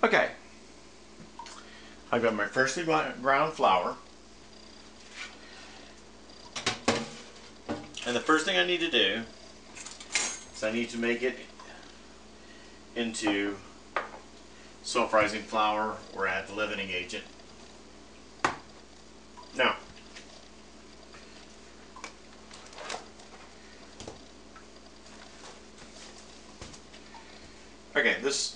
Okay, I've got my freshly ground flour, and the first thing I need to do is I need to make it into self-rising flour or add the leavening agent. Now, okay, this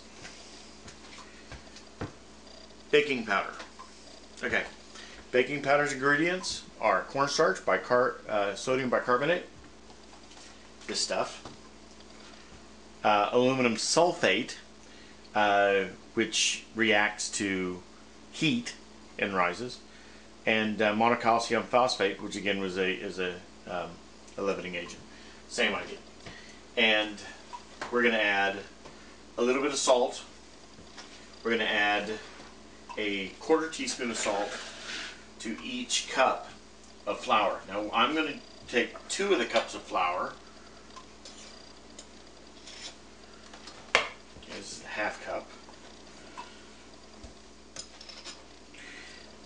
baking powder. Okay, baking powder's ingredients are cornstarch, sodium bicarbonate, this stuff, aluminum sulfate, which reacts to heat and rises, and monocalcium phosphate, which again is a leavening agent. Same idea. And we're going to add a little bit of salt. We're going to add a 1/4 teaspoon of salt to each cup of flour. Now I'm going to take 2 of the cups of flour. This is a 1/2 cup.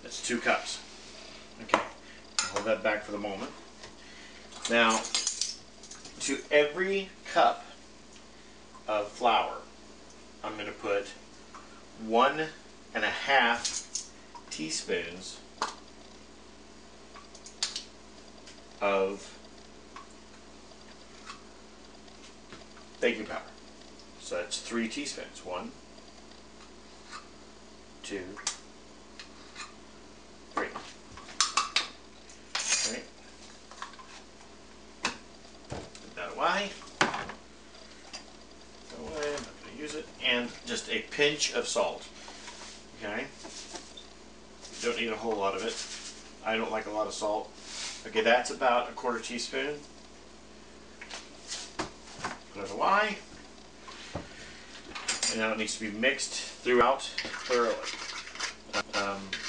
That's 2 cups. Okay, hold that back for the moment. Now, to every cup of flour, I'm going to put 1½ teaspoons of baking powder. So that's 3 teaspoons. 1, 2, 3. Okay. Put that away. I'm not going to use it. And just a pinch of salt. Okay. You don't need a whole lot of it. I don't like a lot of salt. Okay, that's about a 1/4 teaspoon. Put it away. And now it needs to be mixed throughout thoroughly,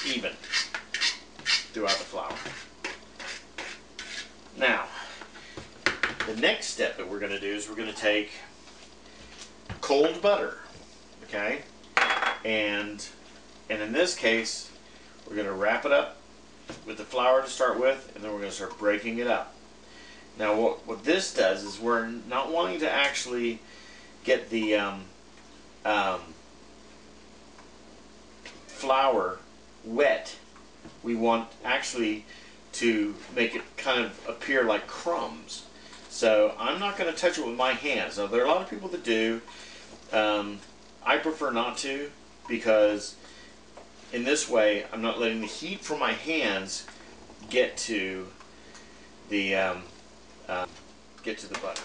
even throughout the flour. Now, the next step that we're going to do is we're going to take cold butter, okay, and in this case, we're going to wrap it up with the flour to start with, and then we're going to start breaking it up. Now, what this does is we're not wanting to actually get the flour wet. We want actually to make it kind of appear like crumbs. So I'm not going to touch it with my hands. Now there are a lot of people that do. I prefer not to, because in this way I'm not letting the heat from my hands get to the butter.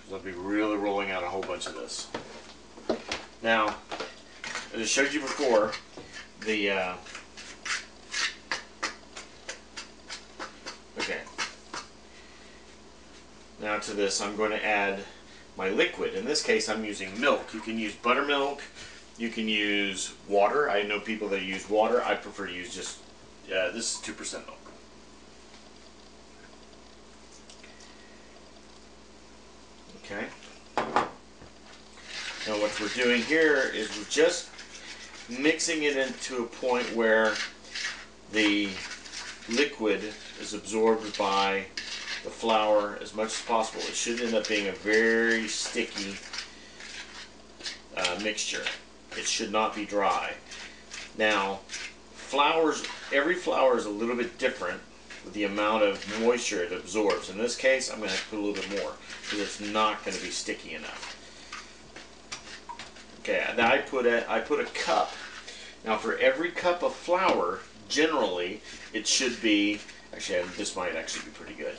I'll be really rolling out a whole bunch of this. Now, as I showed you before, okay. Now to this, I'm going to add my liquid. In this case, I'm using milk. You can use buttermilk. You can use water. I know people that use water. I prefer to use just, this is 2% milk. Okay. Now what we're doing here is we're just mixing it into a point where the liquid is absorbed by the flour as much as possible. It should end up being a very sticky mixture. It should not be dry. Now, every flour is a little bit different with the amount of moisture it absorbs. In this case, I'm going to have to put a little bit more because it's not going to be sticky enough. Okay, now I put a cup. Now for every cup of flour, generally it should be, actually this might actually be pretty good.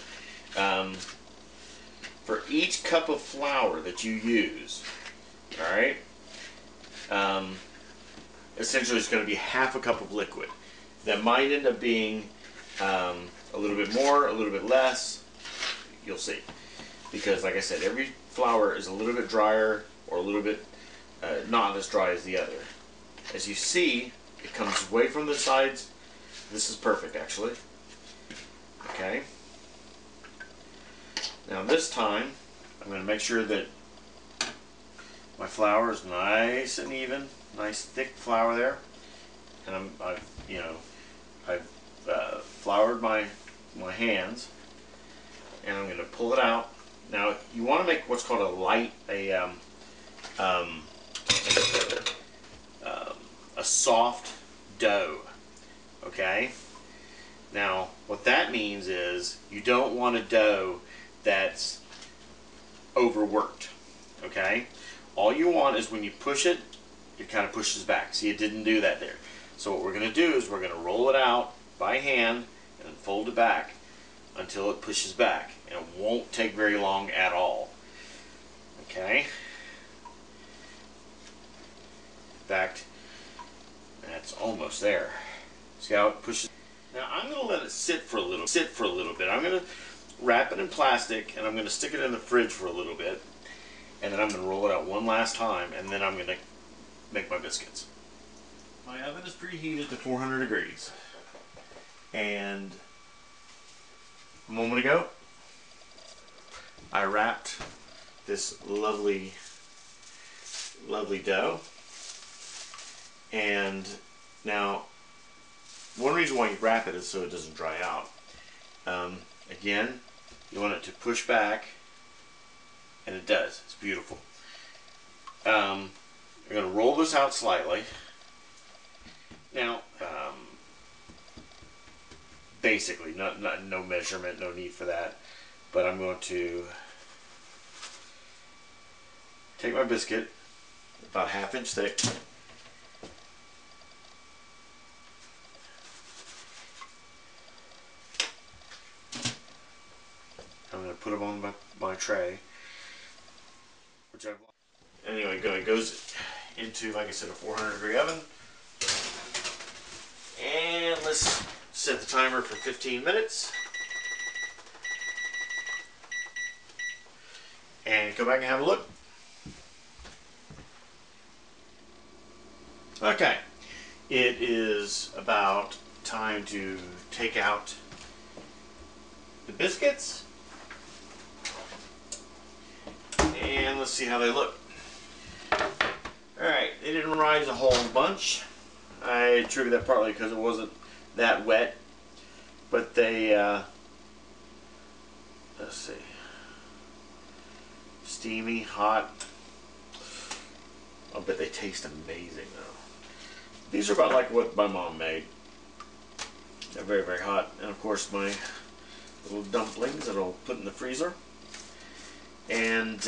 For each cup of flour that you use, all right, essentially it's going to be ½ a cup of liquid. That might end up being a little bit more, a little bit less. You'll see, because like I said, every flour is a little bit drier or a little bit not as dry as the other. As you see, it comes away from the sides. This is perfect, actually. Okay. Now this time, I'm going to make sure that my flour is nice and even, nice thick flour there, and I've floured my hands, and I'm going to pull it out. Now you want to make what's called a soft dough. Okay. Now what that means is you don't want a dough that's overworked. Okay. All you want is when you push it, it kind of pushes back. See, it didn't do that there. So what we're going to do is we're going to roll it out by hand and fold it back until it pushes back. And it won't take very long at all. Okay? In fact, that's almost there. See how it pushes? Now I'm going to let it sit for a little bit. I'm going to wrap it in plastic and I'm going to stick it in the fridge for a little bit. And then I'm going to roll it out one last time, and then I'm going to make my biscuits. My oven is preheated to 400 degrees. And a moment ago, I wrapped this lovely dough. And now, one reason why you wrap it is so it doesn't dry out. Again, you want it to push back. And it does. It's beautiful. I'm going to roll this out slightly. Now, basically, no measurement, no need for that. But I'm going to take my biscuit, about 1/2 inch thick. I'm going to put them on my tray. Anyway, it goes into, like I said, a 400-degree oven. And let's set the timer for 15 minutes. And go back and have a look. Okay, it is about time to take out the biscuits. And let's see how they look. Alright, they didn't rise a whole bunch. I attribute that partly because it wasn't that wet. But they, let's see, steamy, hot. I'll bet they taste amazing though. These are about like what my mom made. They're very, very hot. And of course my little dumplings that I'll put in the freezer. And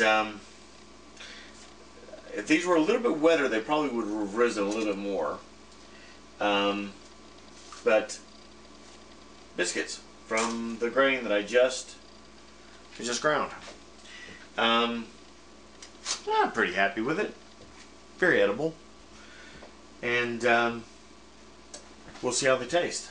if these were a little bit wetter, they probably would have risen a little bit more. But biscuits from the grain that I just ground. I'm pretty happy with it. Very edible. And we'll see how they taste.